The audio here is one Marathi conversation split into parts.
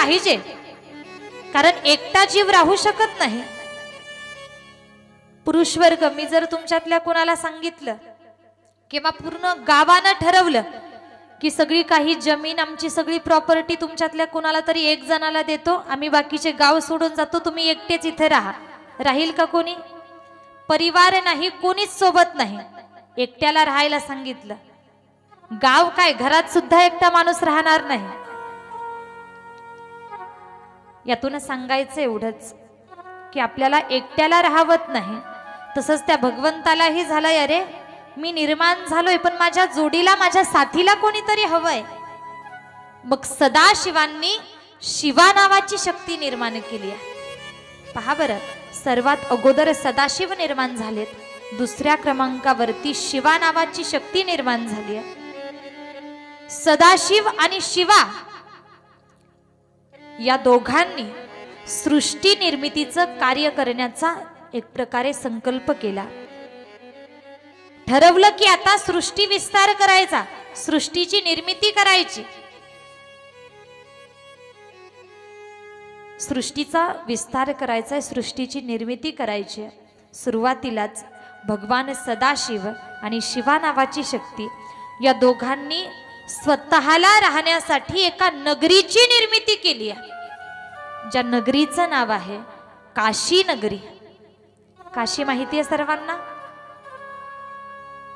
पाहिजे, कारण एकटा जीव राहू शकत नाही। पुरुष वर्ग, मी जर तुमच्यातल्या कोणाला सांगितलं किंवा पूर्ण गावानं ठरवलं की सगळी काही जमीन, आमची सगळी प्रॉपर्टी तुमच्यातल्या कोणाला तरी एक जणाला देतो, आम्ही बाकीचे गाव सोडून जातो, तुम्ही एकटेच इथे राहा, राहील का कोणी? परिवार नाही, कोणीच सोबत नाही। एकट्याला राहायला सांगितलं, गाव काय, घरात सुद्धा एकटा माणूस राहणार नाही। यातून सांगायचं एवढंच की आपल्याला एकट्याला राहावत नाही। तसंच त्या भगवंतालाही झालंय, अरे मी निर्माण झालोय पण माझ्या जोडीला, माझ्या साथीला कोणीतरी हवंय। मग सदाशिवांनी शिवा नावाची शक्ती निर्माण केली आहे। पहा बरं, सर्वात अगोदर सदाशिव निर्माण झालेत, दुसऱ्या क्रमांकावरती शिवा नावाची शक्ती निर्माण झाली आहे। सदाशिव आणि शिवा या दोघांनी सृष्टी निर्मितीचं कार्य करण्याचा एक प्रकारे संकल्प केला। ठरवलं की आता सृष्टी विस्तार करायचा, सृष्टीची निर्मिती करायची। सृष्टीचा विस्तार करायचा, सृष्टीची निर्मिती करायची। सुरुवातीलाच भगवान सदाशिव आणि शिवा नावाची शक्ती या दोघांनी स्वतःला राहण्यासाठी एका नगरीची निर्मिती केली आहे, ज्या नगरीचं नाव आहे काशी नगरी। काशी माहिती आहे सर्वांना?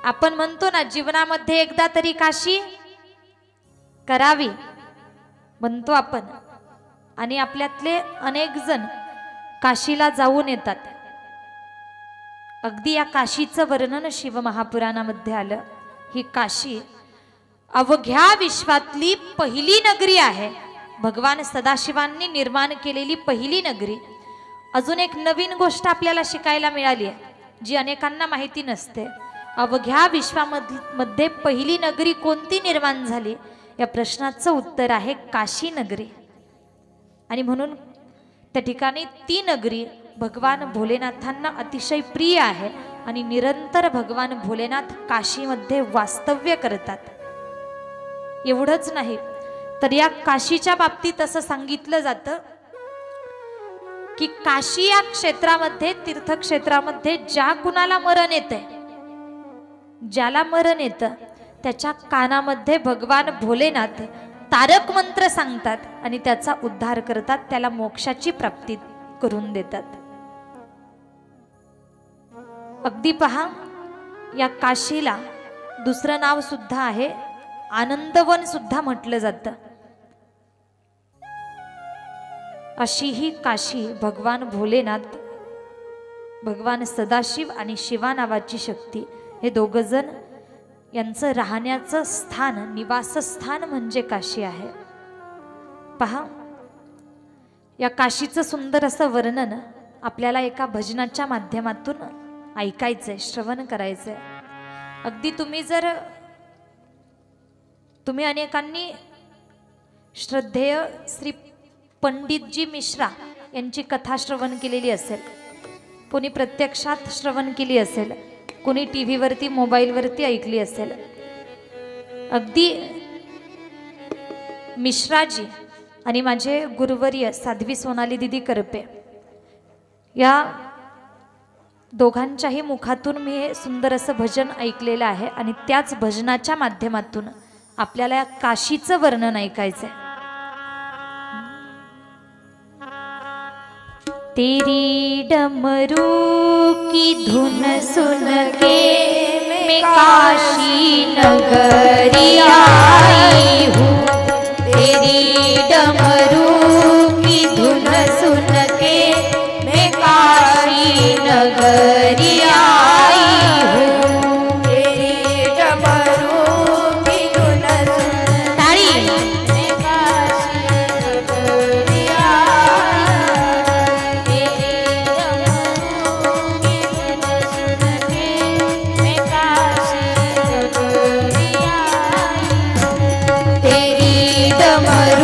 आपण म्हणतो ना, जीवनामध्ये एकदा तरी काशी करावी म्हणतो आपण, आणि आपल्यातले अनेक जण काशीला जाऊन येतात। अगदी या काशीचं वर्णन शिव महापुराणामध्ये आलं। ही काशी अवघ्या विश्वातली पहिली नगरी आहे, भगवान सदाशिवांनी निर्माण केलेली पहिली नगरी। अजून एक नवीन गोष्ट आपल्याला शिकायला मिळाली आहे, जी अनेकांना माहिती नसते। अवघ्या विश्वामध्ये पहिली नगरी कोणती निर्माण झाली, या प्रश्नाचं उत्तर आहे काशी नगरी। आणि म्हणून त्या ठिकाणी ती नगरी भगवान भोलेनाथांना अतिशय प्रिय आहे आणि निरंतर भगवान भोलेनाथ काशीमध्ये वास्तव्य करतात। एवढंच नाही तर या काशीच्या बाबतीत असं सांगितलं जातं की काशी या क्षेत्रामध्ये, तीर्थक्षेत्रामध्ये ज्या कुणाला मरण येते, ज्याला मरण येतं त्याच्या कानामध्ये भगवान भोलेनाथ तारक मंत्र सांगतात आणि त्याचा उद्धार करतात, त्याला मोक्षाची प्राप्ती करून देतात। अगदी पहा, या काशीला दुसरं नाव सुद्धा आहे, आनंदवन सुद्धा म्हटलं जातं। अशी ही काशी भगवान भोलेनाथ, भगवान सदाशिव आणि शिवा नावाची शक्ती हे दोघ जण यांचं राहण्याचं स्थान, निवासस्थान म्हणजे काशी आहे। पहा, या काशीचं सुंदर असं वर्णन आपल्याला एका भजनाच्या माध्यमातून ऐकायचंय, श्रवण करायचंय। अगदी तुम्ही अनेकांनी श्रद्धेय श्री पंडितजी मिश्रा यांची कथा श्रवण केलेली असेल, कोणी प्रत्यक्षात श्रवण केली असेल, कोणी टीव्ही वरती, मोबाईल वरती ऐकली असेल। अगदी मिश्राजी आणि माझे गुरुवर्य साध्वी सोनाली दीदी करपे या दोघांच्याही मुखातून मी हे सुंदर असं भजन ऐकलेलं आहे आणि त्याच भजनाच्या माध्यमातून आपल्याला काशीचं वर्णन ऐकायचंय। तेरी डमरू की धुन सुन के मैं काशी नगरी आई हूँ, तेरी डमरू की धुन सुन के मैं काशी नगरी आई हूँ, तेरी डमरू की धुन सुन ताड़ी मैं काशी नगरी तेरी डमरू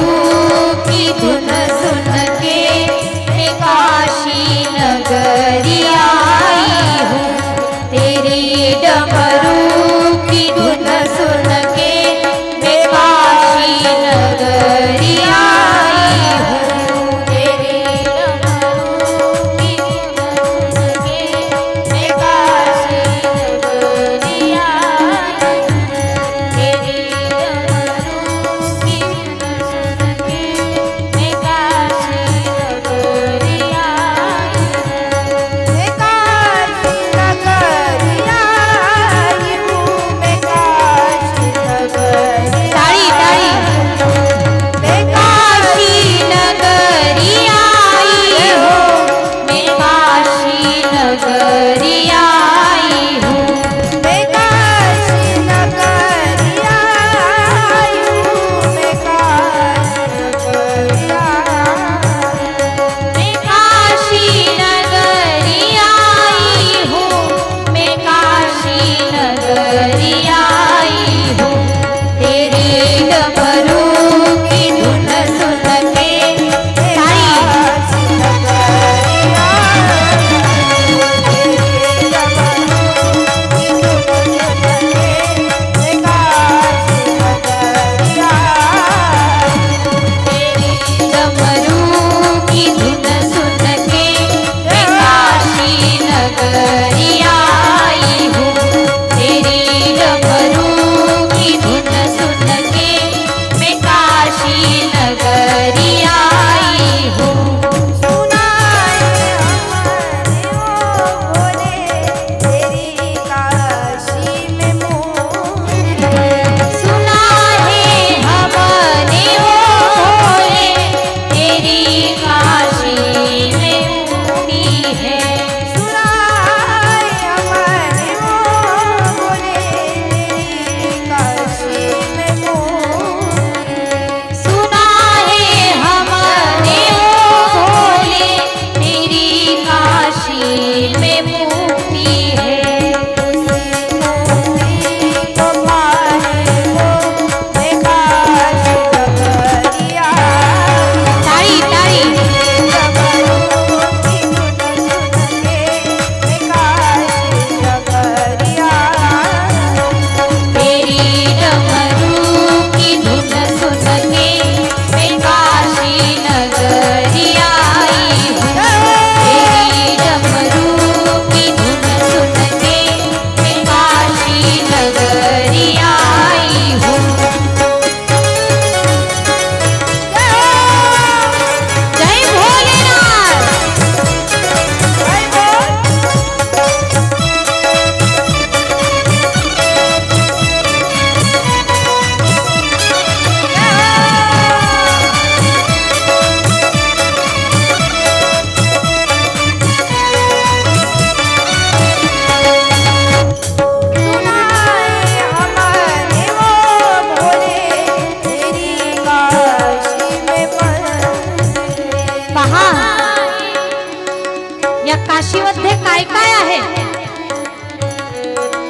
काशीमध्ये काय काय आहे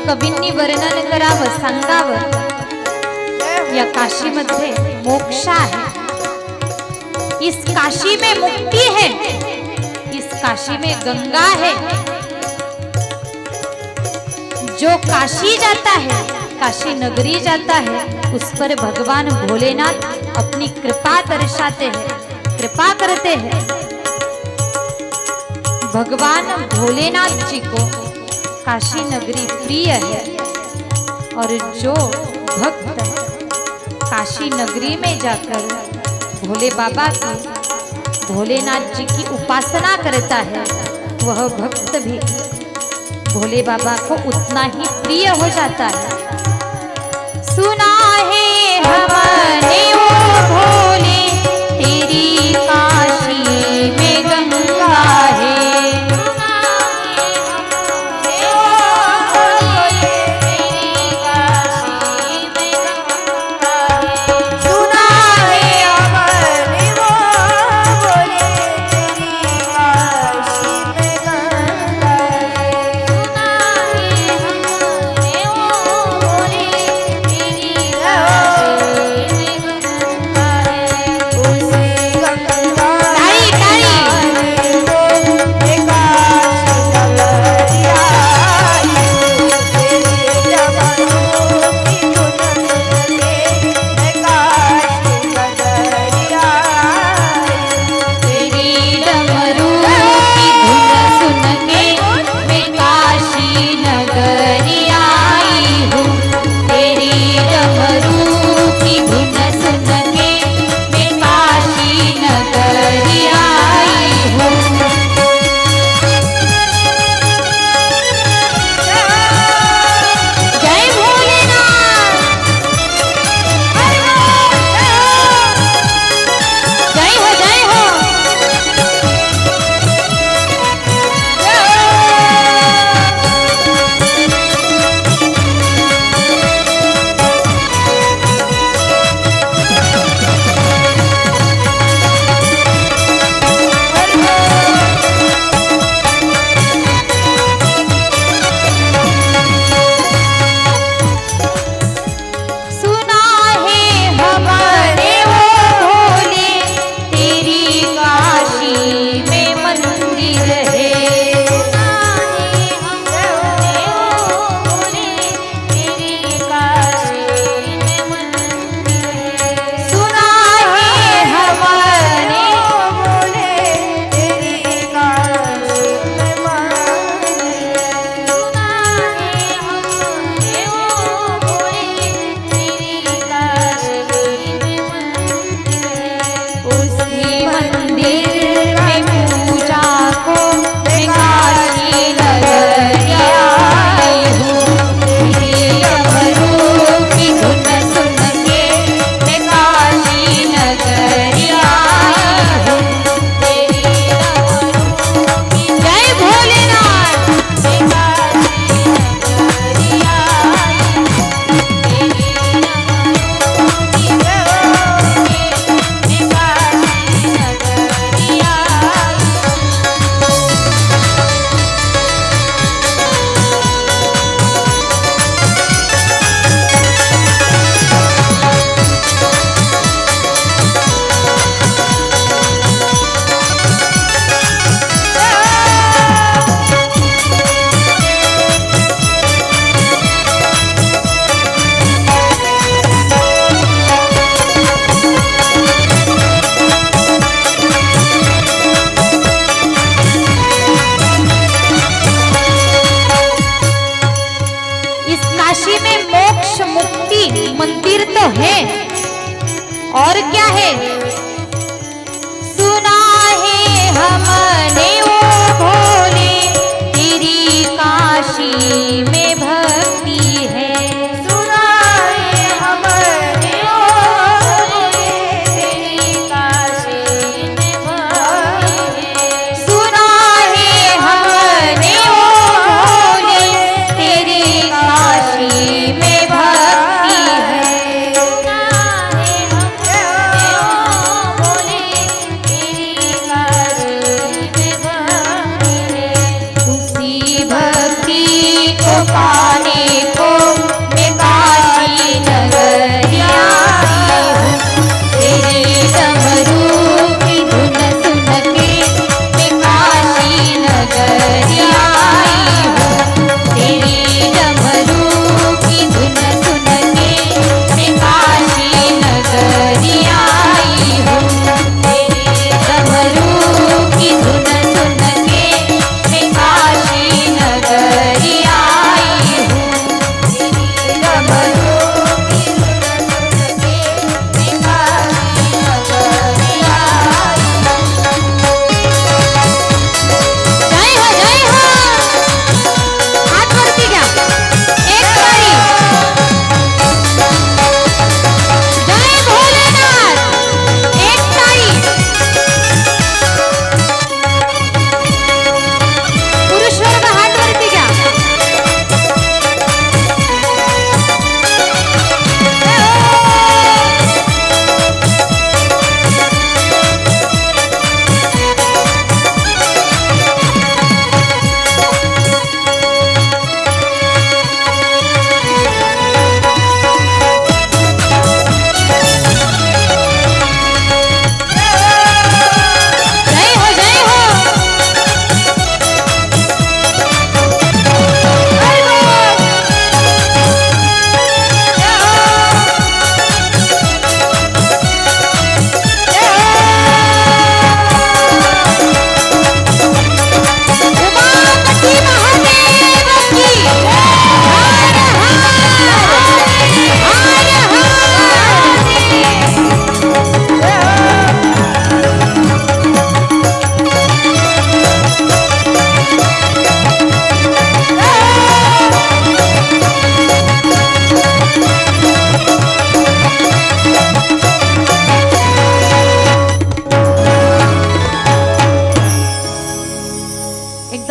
कवींनी वर्णन करावं, सांगावं। या काशीमध्ये मोक्ष है, इस काशी में मुक्ति है, इस काशी में गंगा है। जो काशी जाता है, काशी नगरी जाता है, उस पर भगवान भोलेनाथ अपनी कृपा दर्शाते हैं, कृपा करते हैं। भगवान भोलेनाथ जी को काशी नगरी प्रिय है और जो भक्त काशी नगरी में जाकर भोले बाबा की, भोलेनाथ जी की उपासना करता है, वह भक्त भी भोले बाबा को उतना ही प्रिय हो जाता है। सुना है हमने ओ भोले तेरी काशी में गंगा है।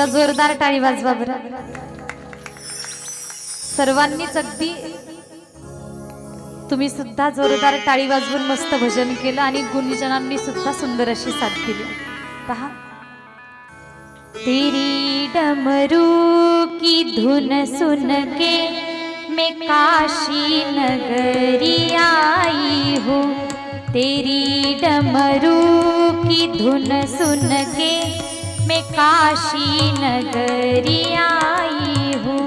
एकदा जोरदार टाळी वाजवा बरं. सर्वांनीच अगदी तुम्ही सुद्धा जोरदार टाळी वाजवून मस्त भजन केलं आणि गुणीजनांनी सुद्धा सुंदर अशी साथ दिली. पहा, तेरी डमरू की धुन सुन के मैं काशी नगरी आई हूँ. तेरी डमरू की धुन सुन के मैं काशी नगरी आई हूँ.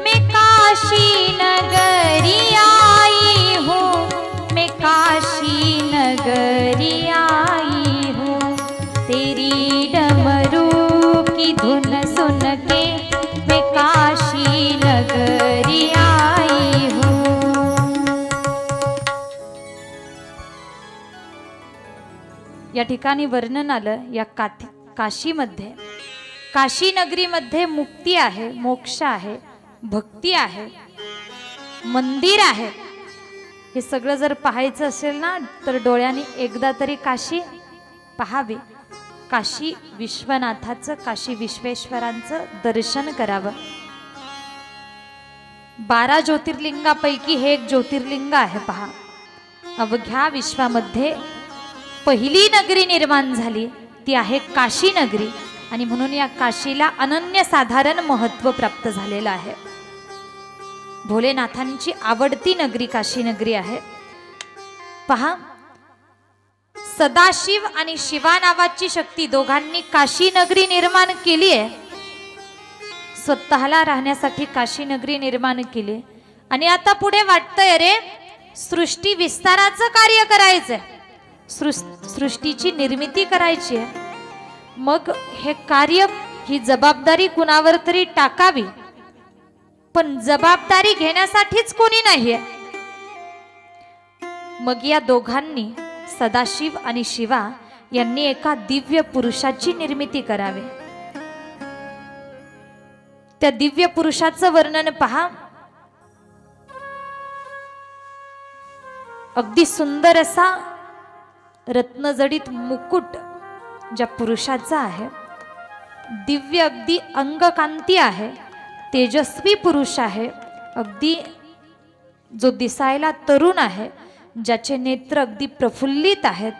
मैं काशी नगरी आई हूँ. मैं काशी नगरी आई हूँ. तेरी डमरू की धुन सुन के मैं काशी नगरी आई हूँ. या ठिकाणी वर्णन आलं या काशीमध्ये, काशी नगरीमध्ये मुक्ती आहे, मोक्ष आहे, भक्ती आहे, मंदिर आहे. हे सगळं जर पाहायचं असेल ना तर डोळ्यांनी एकदा तरी काशी पहावी. काशी विश्वनाथाचं, काशी विश्वेश्वरांचं दर्शन करावं. 12 ज्योतिर्लिंगापैकी हे एक ज्योतिर्लिंग आहे. पहा, अवघ्या विश्वामध्ये पहिली नगरी निर्माण झाली ती आहे काशी नगरी आणि म्हणून या काशीला अनन्यसाधारण महत्त्व प्राप्त झालेलं आहे. भोलेनाथांची आवडती नगरी काशी नगरी आहे. पहा, सदाशिव आणि शिवा नावाची शक्ती दोघांनी काशी नगरी निर्माण केली आहे. स्वतःला राहण्यासाठी काशी नगरी निर्माण केली आणि आता पुढे वाटतंय अरे सृष्टी विस्ताराचं कार्य करायचंय, सृष्टीची निर्मिती करायची आहे. मग हे कार्य, ही जबाबदारी कुणावर तरी टाकावी, पण जबाबदारी घेण्यासाठीच कोणी नाहीये. मग या दोघांनी, सदाशिव आणि शिवा यांनी एका दिव्य पुरुषाची निर्मिती करावी. त्या दिव्य पुरुषाचं वर्णन पहा. अगदी सुंदर असा रत्नजडित मुकुट ज्या पुरुषाचा आहे, दिव्य अगदी अंगकांती आहे, तेजस्वी पुरुष आहे, अगदी जो दिसायला तरुण आहे, ज्याचे नेत्र अगदी प्रफुल्लित आहेत,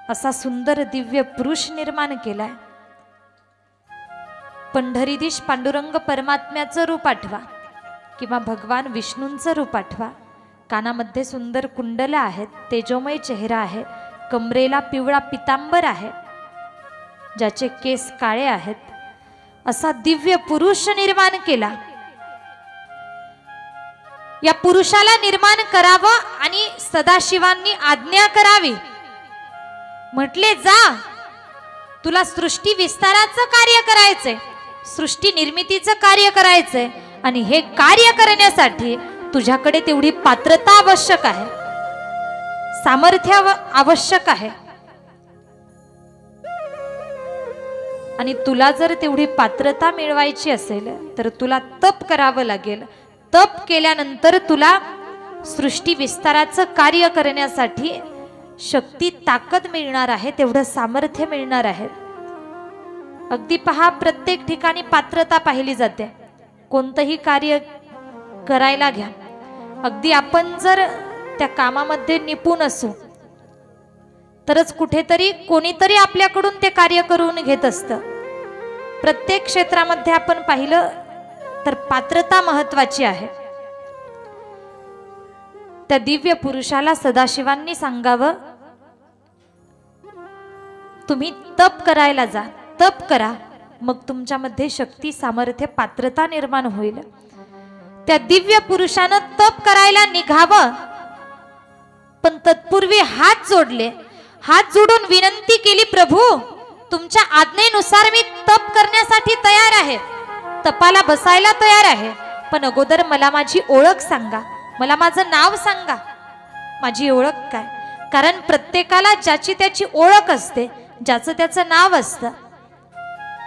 असा सुंदर दिव्य पुरुष निर्माण केलाय. पंढरीधीश पांडुरंग परमात्म्याचं रूप आठवा किंवा भगवान विष्णूंचं रूप आठवा. कानामध्ये सुंदर कुंडल आहेत, तेजोमय चेहरा आहे, कमरेला पिवळा पितांबर आहे, ज्याचे केस काळे आहेत, असा दिव्य पुरुष निर्माण केला. या पुरुषाला निर्माण करावं आणि सदाशिवांनी आज्ञा करावी. म्हटले, जा, तुला सृष्टी विस्ताराचं कार्य करायचंय, सृष्टी निर्मितीचं कार्य करायचंय आणि हे कार्य करण्यासाठी तुझ्याकडे तेवढी पात्रता आवश्यक आहे, सामर्थ्य आवश्यक आहे. आणि तुला जर तेवढी पात्रता मिळवायची असेल तर तुला तप करावं लागेल. तप केल्यानंतर तुला सृष्टी विस्ताराचं कार्य करण्यासाठी शक्ती, ताकद मिळणार आहे, तेवढं सामर्थ्य मिळणार आहे. अगदी पहा, प्रत्येक ठिकाणी पात्रता पाहिली जाते. कोणतंही कार्य करायला घ्या, अगदी आपण जर त्या कामामध्ये निपुण असू तरच कुठेतरी कोणीतरी आपल्याकडून ते कार्य करून घेत असतं. प्रत्येक क्षेत्रामध्ये आपण पाहिलं तर पात्रता महत्वाची आहे. त्या दिव्य पुरुषाला सदाशिवांनी सांगावं, तुम्ही तप करायला जा, तप करा, मग तुमच्यामध्ये शक्ती, सामर्थ्य, पात्रता निर्माण होईल. त्या दिव्य पुरुषानं तप करायला निघावं, पण तत्पूर्वी हात जोडले, हात जोडून विनंती केली, प्रभू तुमच्या आज्ञेनुसार मी तप करण्यासाठी तयार आहे, तपाला बसायला तयार आहे, पण अगोदर मला माझी ओळख सांगा, मला माझं नाव सांगा, माझी ओळख काय. कारण प्रत्येकाला ज्याची त्याची ओळख असते, ज्याचं त्याचं नाव असतं.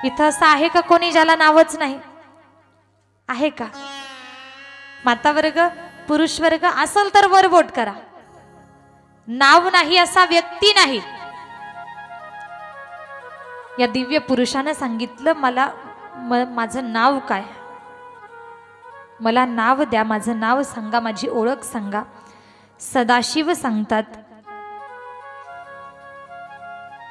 इथं असं आहे का कोणी ज्याला नावच नाही? आहे का? माता वर्ग, पुरुष वर्ग असेल तर वर बोट करा. नाव नाही असा व्यक्ती नाही. या दिव्य पुरुषाने सांगितलं, मला माझं नाव काय, मला नाव द्या, माझं नाव सांगा, माझी ओळख सांगा. सदाशिव सांगतात,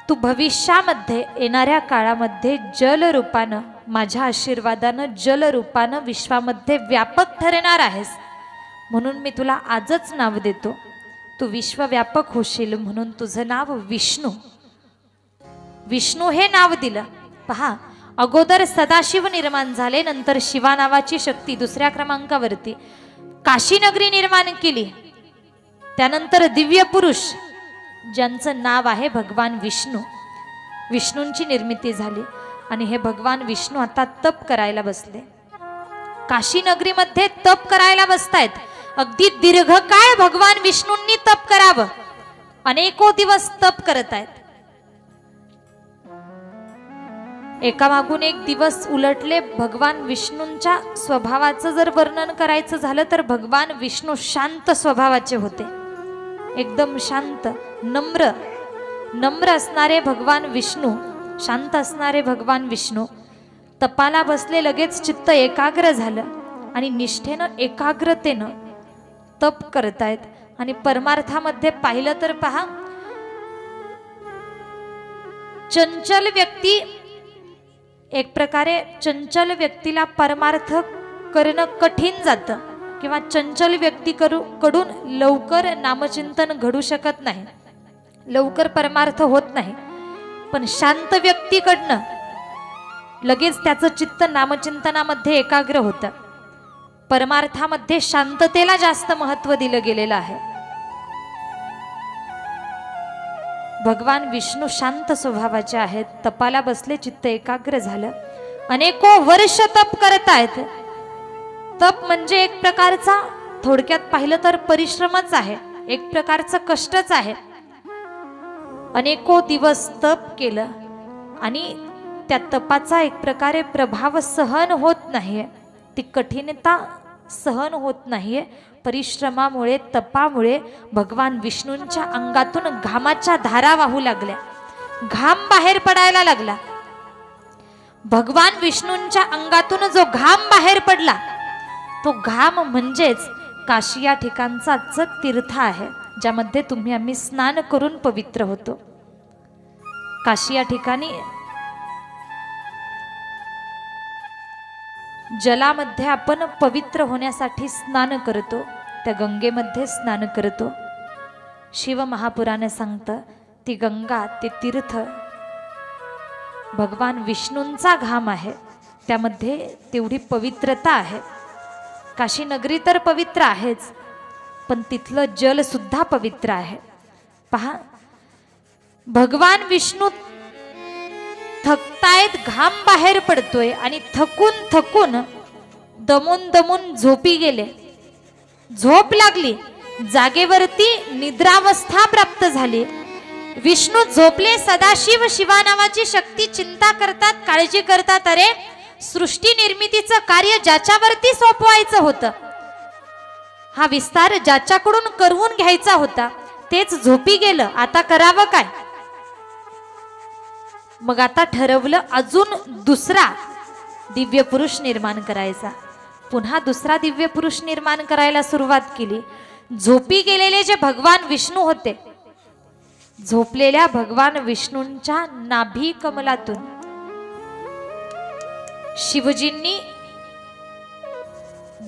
तू भविष्यामध्ये येणाऱ्या काळामध्ये जलरूपानं, माझ्या आशीर्वादानं जलरूपानं विश्वामध्ये व्यापक ठरणार आहेस, म्हणून मी तुला आजच नाव देतो. तू विश्वव्यापक होशील म्हणून तुझं नाव विष्णू. विष्णू हे नाव दिलं. पहा, अगोदर सदाशिव निर्माण झाले, नंतर शिवा नावाची शक्ती दुसऱ्या क्रमांकावरती काशी नगरी निर्माण केली. त्यानंतर दिव्य पुरुष ज्यांचं नाव आहे भगवान विष्णू, विष्णूंची निर्मिती झाली. आणि हे भगवान विष्णू आता तप करायला बसले. काशी नगरीमध्ये तप करायला बसतायत. अगदी दीर्घकाळ भगवान विष्णूंनी तप करावं, अनेको दिवस तप करत आहेत. एकामागून एक दिवस उलटले. भगवान विष्णूंच्या स्वभावाचं जर वर्णन करायचं झालं तर भगवान विष्णू शांत स्वभावाचे होते, एकदम शांत, नम्र नम्र असणारे भगवान विष्णू, शांत असणारे भगवान विष्णू तपाला बसले. लगेच चित्त एकाग्र झालं आणि निष्ठेनं एकाग्रतेनं तप करतायत. आणि परमार्थामध्ये पाहिलं तर पहा, चंचल व्यक्ती, एक प्रकारे चंचल व्यक्तीला परमार्थ करणं कठीण जातं किंवा चंचल व्यक्ती कडून लवकर नामचिंतन घडू शकत नाही, लवकर परमार्थ होत नाही. पण शांत व्यक्तीकडनं लगेच त्याचं चित्त नामचिंतनामध्ये एकाग्र होतं. परमार्थामध्ये शांततेला जास्त महत्व दिलं गेलेलं आहे. भगवान विष्णू शांत स्वभावाचे आहेत. तपाला बसले, चित्त एकाग्र झालं. अनेको वर्ष तप करतायत. तप म्हणजे एक प्रकारचा, थोडक्यात पाहिलं तर परिश्रमच आहे, एक प्रकारचं कष्टच आहे. अनेको दिवस तप केलं आणि त्या तपाचा एक प्रकारे प्रभाव सहन होत नाहीये, ती कठीणता सहन होत नाहीये. परिश्रमामुळे, तपामुळे भगवान विष्णूंच्या अंगातून घामाच्या धारा वाहू लागल्या, घाम बाहेर पडायला लागला. भगवान विष्णूंच्या अंगातून जो घाम बाहेर पडला तो घाम म्हणजेच काशी या ठिकाणचाच तीर्थ आहे, ज्यामध्ये तुम्ही आम्ही स्नान करून पवित्र होतो. काशी या ठिकाणी जलामध्ये आपण पवित्र होण्यासाठी स्नान करतो, त्या गंगेमध्ये स्नान करतो. शिव महापुराण सांगतं, ती गंगा, ते तीर्थ भगवान विष्णूंचा घाम आहे, त्यामध्ये तेवढी पवित्रता आहे. काशी नगरी तर पवित्र आहेच, पण तिथलं जल सुद्धा पवित्र आहे. पहा, भगवान विष्णू थकतायत, घाम बाहेर पडतोय आणि थकून थकून दमून दमून झोपी गेले. झोप लागली, जागेवरती निद्रावस्था प्राप्त झाली. विष्णू झोपले. सदाशिव शिवा नावाची शक्ती चिंता करतात, काळजी करतात. अरे, सृष्टी निर्मितीचं कार्य ज्याच्यावरती सोपवायचं होतं, हा विस्तार ज्याच्याकडून करवून घ्यायचा होता, तेच झोपी गेलं. आता करावं काय? मग आता ठरवलं अजून दुसरा दिव्य पुरुष निर्माण करायचा. पुन्हा दुसरा दिव्य पुरुष निर्माण करायला सुरुवात केली. झोपी गेलेले जे भगवान विष्णू होते, झोपलेल्या भगवान विष्णूंच्या नाभी कमलातून शिवजींनी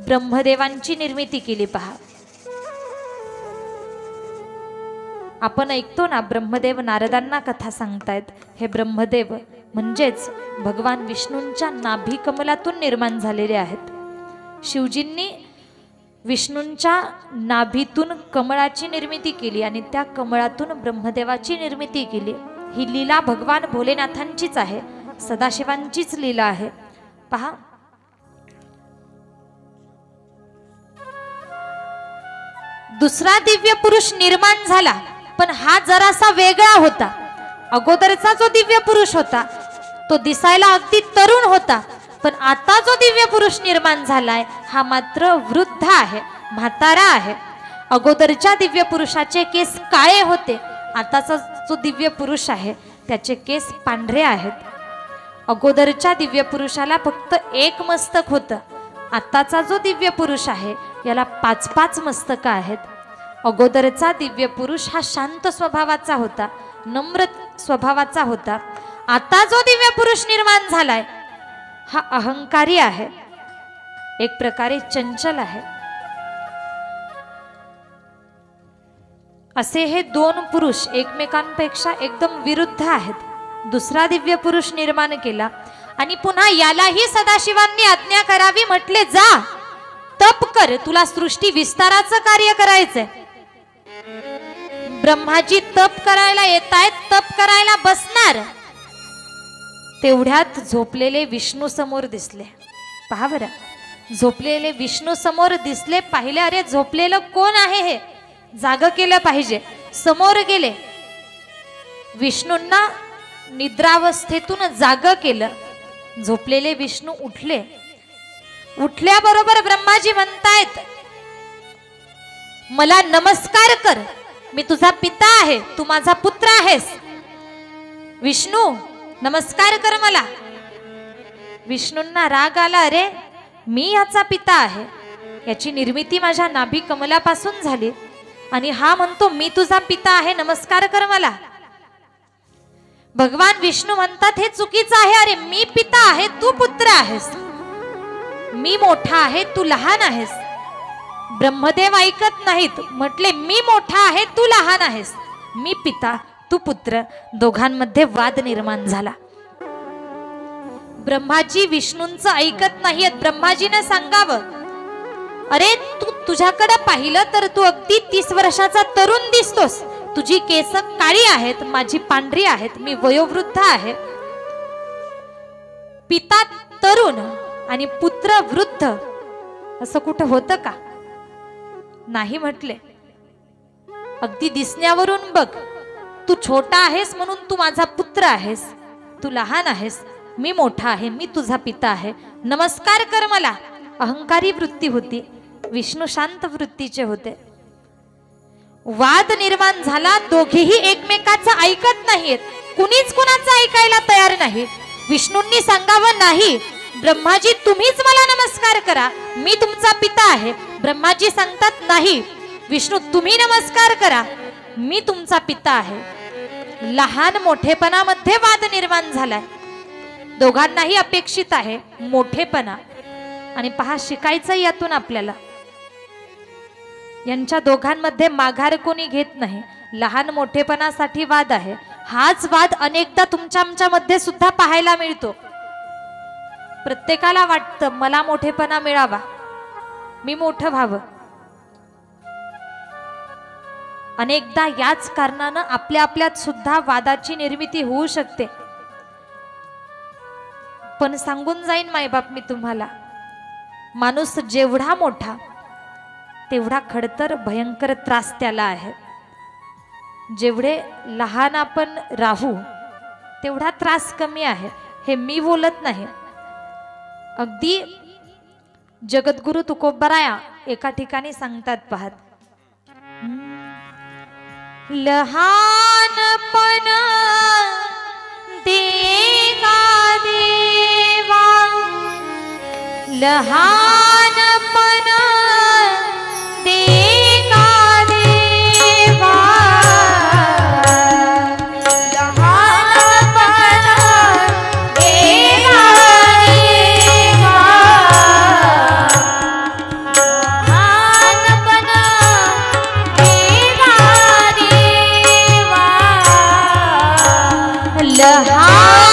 ब्रह्मदेवांची निर्मिती केली. पहा, आपण ऐकतो ना, ब्रह्मदेव नारदांना कथा सांगतायत. हे ब्रह्मदेव म्हणजेच भगवान विष्णूंच्या नाभी कमलातून निर्माण झालेले आहेत. शिवजींनी विष्णूंच्या नाभीतून कमळाची निर्मिती केली आणि त्या कमळातून ब्रह्मदेवाची निर्मिती केली. ही लीला भगवान भोलेनाथांचीच आहे, सदाशिवांचीच लीला आहे. पहा, दुसरा दिव्य पुरुष निर्माण झाला, पण हा जरासा वेगळा होता. अगोदरचा जो दिव्य पुरुष होता तो दिसायला अगदी तरुण होता, पण आता जो दिव्य पुरुष निर्माण झालाय हा मात्र वृद्ध आहे, म्हातारा आहे. अगोदरच्या दिव्य पुरुषाचे केस काळे होते, आताचा जो दिव्य पुरुष आहे त्याचे केस पांढरे आहेत. अगोदरच्या दिव्य पुरुषाला फक्त एक मस्तक होतं, आताचा जो दिव्य पुरुष आहे याला 5-5 मस्तक आहेत. अगोदरचा दिव्य पुरुष हा शांत स्वभावाचा होता, नम्र स्वभावाचा होता. आता जो दिव्य पुरुष निर्माण झालाय हा अहंकारी आहे, एक प्रकारे चंचल आहे. असे हे 2 पुरुष एकमेकांपेक्षा एकदम विरुद्ध आहेत. दुसरा दिव्य पुरुष निर्माण केला आणि पुन्हा यालाही सदाशिवांनी आज्ञा करावी, म्हटले जा तप कर, तुला सृष्टी विस्ताराचं कार्य करायचंय. ब्रह्माजी तप करायला येतायत, तप करायला बसणार तेवढ्यात झोपलेले विष्णू समोर दिसले. पहा बरं, झोपलेले विष्णू समोर दिसले. पाहिले, अरे झोपलेलं कोण आहे हे, जाग केलं पाहिजे. समोर गेले, विष्णूंना निद्रावस्थेतून जाग केलं. झोपलेले विष्णू उठले. उठल्याबरोबर ब्रह्माजी म्हणतायत मला नमस्कार कर, मी तुझा पिता आहे, तू माझा पुत्र आहेस. विष्णू नमस्कार कर मला. विष्णूंना राग आला, अरे मी याचा पिता आहे, याची निर्मिती माझ्या नाभी कमलापासून झाली आणि हा म्हणतो मी तुझा पिता आहे, नमस्कार कर मला. भगवान विष्णू म्हणतात हे चुकीचं आहे, अरे मी पिता आहे, तू पुत्र आहेस, मी मोठा आहे, तू लहान आहेस. ब्रह्मदेव ऐकत नाहीत, म्हटले मी मोठा आहे, तू लहान आहेस, मी पिता, तू पुत्र. दोघांमध्ये वाद निर्माण झाला. ब्रह्माजी विष्णूंचं ऐकत नाहीत. ब्रह्माजीने सांगावं, अरे तू तुझ्याकडे पाहिलं तर तू अगदी 30 वर्षाचा तरुण दिसतोस, तुझी केस काळी आहेत, माझी पांढरी आहेत, मी वयोवृद्ध आहे. पिता तरुण आणि पुत्र वृद्ध असं कुठं होतं का? नाही म्हटले. अगदी दिसण्यावरून बघ, तू छोटा आहेस म्हणून तू माझा पुत्र आहेस, तू लहान आहेस, मी मोठा आहे, मी तुझा पिता आहे, नमस्कार कर मला. अहंकारी वृत्ती होती, विष्णू शांत वृत्तीचे होते. वाद निर्माण झाला. दोघेही एकमेकाचं ऐकत नाहीत, कुणीच कुणाचं ऐकायला तयार नाही. विष्णूंनी सांगावं, नाही ब्रह्माजी तुम्हीच मला नमस्कार करा, मी तुमचा पिता आहे. ब्रह्माजी सांगतात, नाही विष्णू तुम्ही नमस्कार करा, मी तुमचा पिता आहे. लहान मोठेपणामध्ये वाद निर्माण झालाय. दोघांनाही अपेक्षित आहे मोठेपणा. आणि पहा, शिकायचं यातून आपल्याला. यांच्या दोघांमध्ये माघार कोणी घेत नाही. लहान मोठेपणासाठी वाद आहे. हाच वाद अनेकदा तुमच्या आमच्या मध्ये सुद्धा पाहायला मिळतो. प्रत्येकाला वाटतं मला मोठेपणा मिळावा, मी मोठं व्हावं. अनेकदा याच कारणानं आपल्या आपल्यात सुद्धा वादाची निर्मिती होऊ शकते. पण सांगून जाईन मायबाप मी तुम्हाला, माणूस जेवढा मोठा तेवढा खडतर भयंकर त्रास त्याला आहे. जेवढे लहान आपण राहू तेवढा त्रास कमी आहे. हे मी बोलत नाही. अगदी जगद्गुरु तुकोबराया एका ठिकाणी सांगतात, पाहत लहानपण देगा देवा, लहानपण देगा देवा, लहानपण देगा देवा, लहानपण देगा देवा, लहान